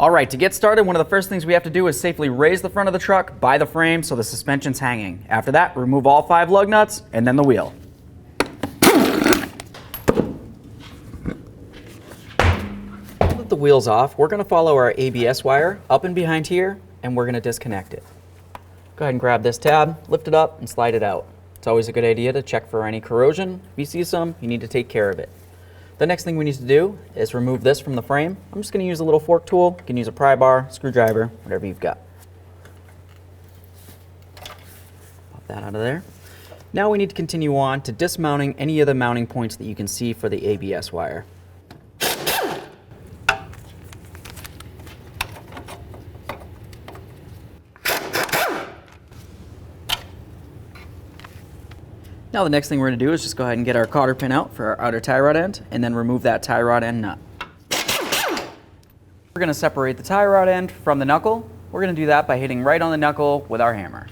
All right, to get started, one of the first things we have to do is safely raise the front of the truck by the frame so the suspension's hanging. After that, remove all 5 lug nuts and then the wheel. With the wheels off, we're going to follow our ABS wire up and behind here, and we're going to disconnect it. Go ahead and grab this tab, lift it up, and slide it out. It's always a good idea to check for any corrosion. If you see some, you need to take care of it. The next thing we need to do is remove this from the frame. I'm just going to use a little fork tool. You can use a pry bar, screwdriver, whatever you've got. Pop that out of there. Now we need to continue on to dismounting any of the mounting points that you can see for the ABS wire. Now the next thing we're going to do is just go ahead and get our cotter pin out for our outer tie rod end and then remove that tie rod end nut. We're going to separate the tie rod end from the knuckle. We're going to do that by hitting right on the knuckle with our hammer.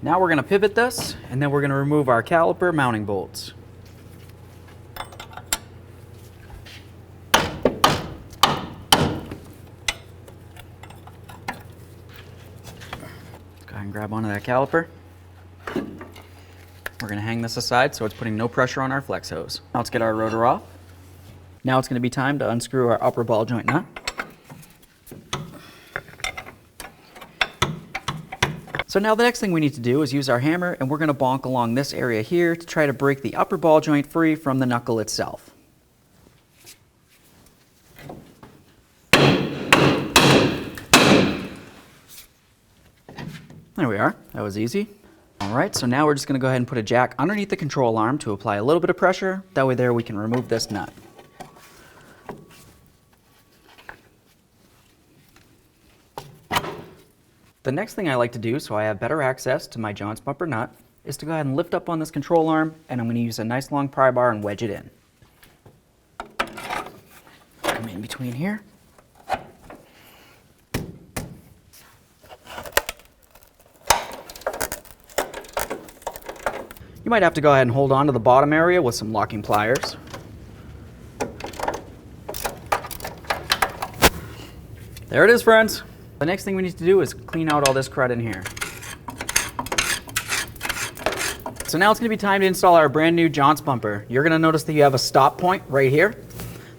Now we're going to pivot this and then we're going to remove our caliper mounting bolts. Go ahead and grab onto that caliper. We're going to hang this aside so it's putting no pressure on our flex hose. Now let's get our rotor off. Now it's going to be time to unscrew our upper ball joint nut. So now the next thing we need to do is use our hammer, and we're going to bonk along this area here to try to break the upper ball joint free from the knuckle itself. There we are. That was easy. All right, so now we're just going to go ahead and put a jack underneath the control arm to apply a little bit of pressure. That way there we can remove this nut. The next thing I like to do so I have better access to my John's bumper nut is to go ahead and lift up on this control arm, and I'm going to use a nice long pry bar and wedge it in. Come in between here. You might have to go ahead and hold on to the bottom area with some locking pliers. There it is, friends. The next thing we need to do is clean out all this crud in here. So now it's going to be time to install our brand new John's bumper. You're going to notice that you have a stop point right here.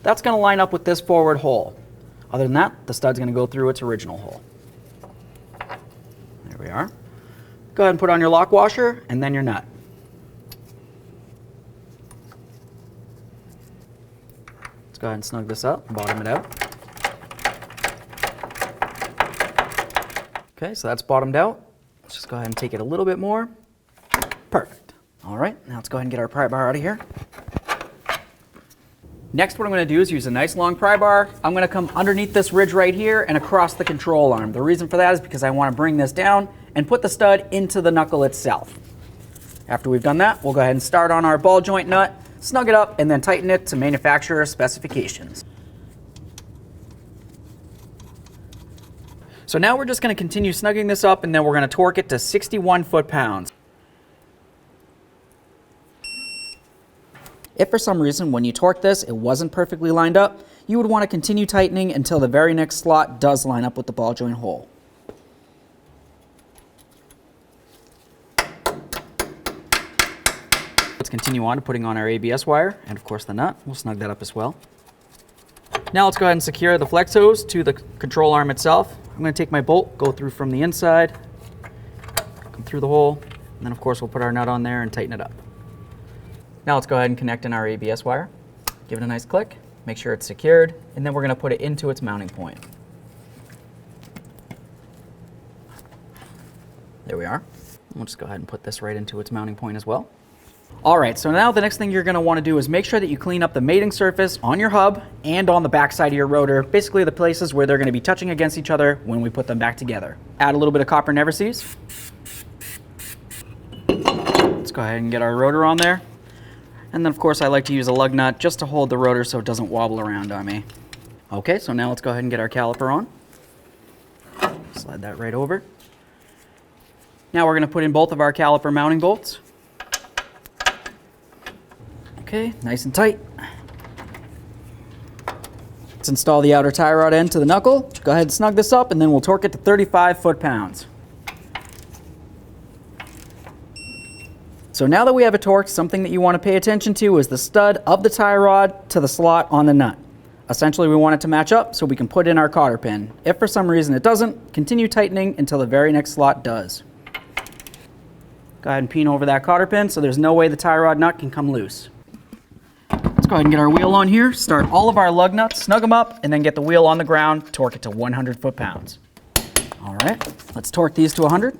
That's going to line up with this forward hole. Other than that, the stud's going to go through its original hole. There we are. Go ahead and put on your lock washer and then your nut. Let's go ahead and snug this up and bottom it out. Okay, so that's bottomed out. Let's just go ahead and take it a little bit more. Perfect. All right, now let's go ahead and get our pry bar out of here. Next, what I'm going to do is use a nice long pry bar. I'm going to come underneath this ridge right here and across the control arm. The reason for that is because I want to bring this down and put the stud into the knuckle itself. After we've done that, we'll go ahead and start on our ball joint nut, snug it up, and then tighten it to manufacturer specifications. So now we're just going to continue snugging this up, and then we're going to torque it to 61 foot-pounds. If for some reason when you torque this it wasn't perfectly lined up, you would want to continue tightening until the very next slot does line up with the ball joint hole. Let's continue on to putting on our ABS wire and of course the nut. We'll snug that up as well. Now let's go ahead and secure the flex hose to the control arm itself. I'm going to take my bolt, go through from the inside, come through the hole, and then of course we'll put our nut on there and tighten it up. Now let's go ahead and connect in our ABS wire. Give it a nice click, make sure it's secured, and then we're going to put it into its mounting point. There we are. We'll just go ahead and put this right into its mounting point as well. All right, so now the next thing you're going to want to do is make sure that you clean up the mating surface on your hub and on the back side of your rotor, basically the places where they're going to be touching against each other when we put them back together. Add a little bit of copper never sees. Let's go ahead and get our rotor on there. And then of course I like to use a lug nut just to hold the rotor so it doesn't wobble around on me. Okay, so now let's go ahead and get our caliper on. Slide that right over. Now we're going to put in both of our caliper mounting bolts. Okay, nice and tight. Let's install the outer tie rod end to the knuckle. Go ahead and snug this up, and then we'll torque it to 35 foot-pounds. So now that we have it torqued, something that you want to pay attention to is the stud of the tie rod to the slot on the nut. Essentially, we want it to match up so we can put in our cotter pin. If for some reason it doesn't, continue tightening until the very next slot does. Go ahead and peen over that cotter pin so there's no way the tie rod nut can come loose. Let's go ahead and get our wheel on here, start all of our lug nuts, snug them up, and then get the wheel on the ground, torque it to 100 foot-pounds. All right, let's torque these to 100.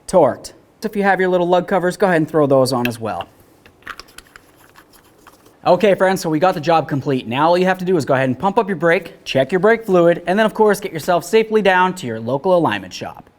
Torqued. If you have your little lug covers, go ahead and throw those on as well. Okay friends, so we got the job complete. Now all you have to do is go ahead and pump up your brake, check your brake fluid, and then of course get yourself safely down to your local alignment shop.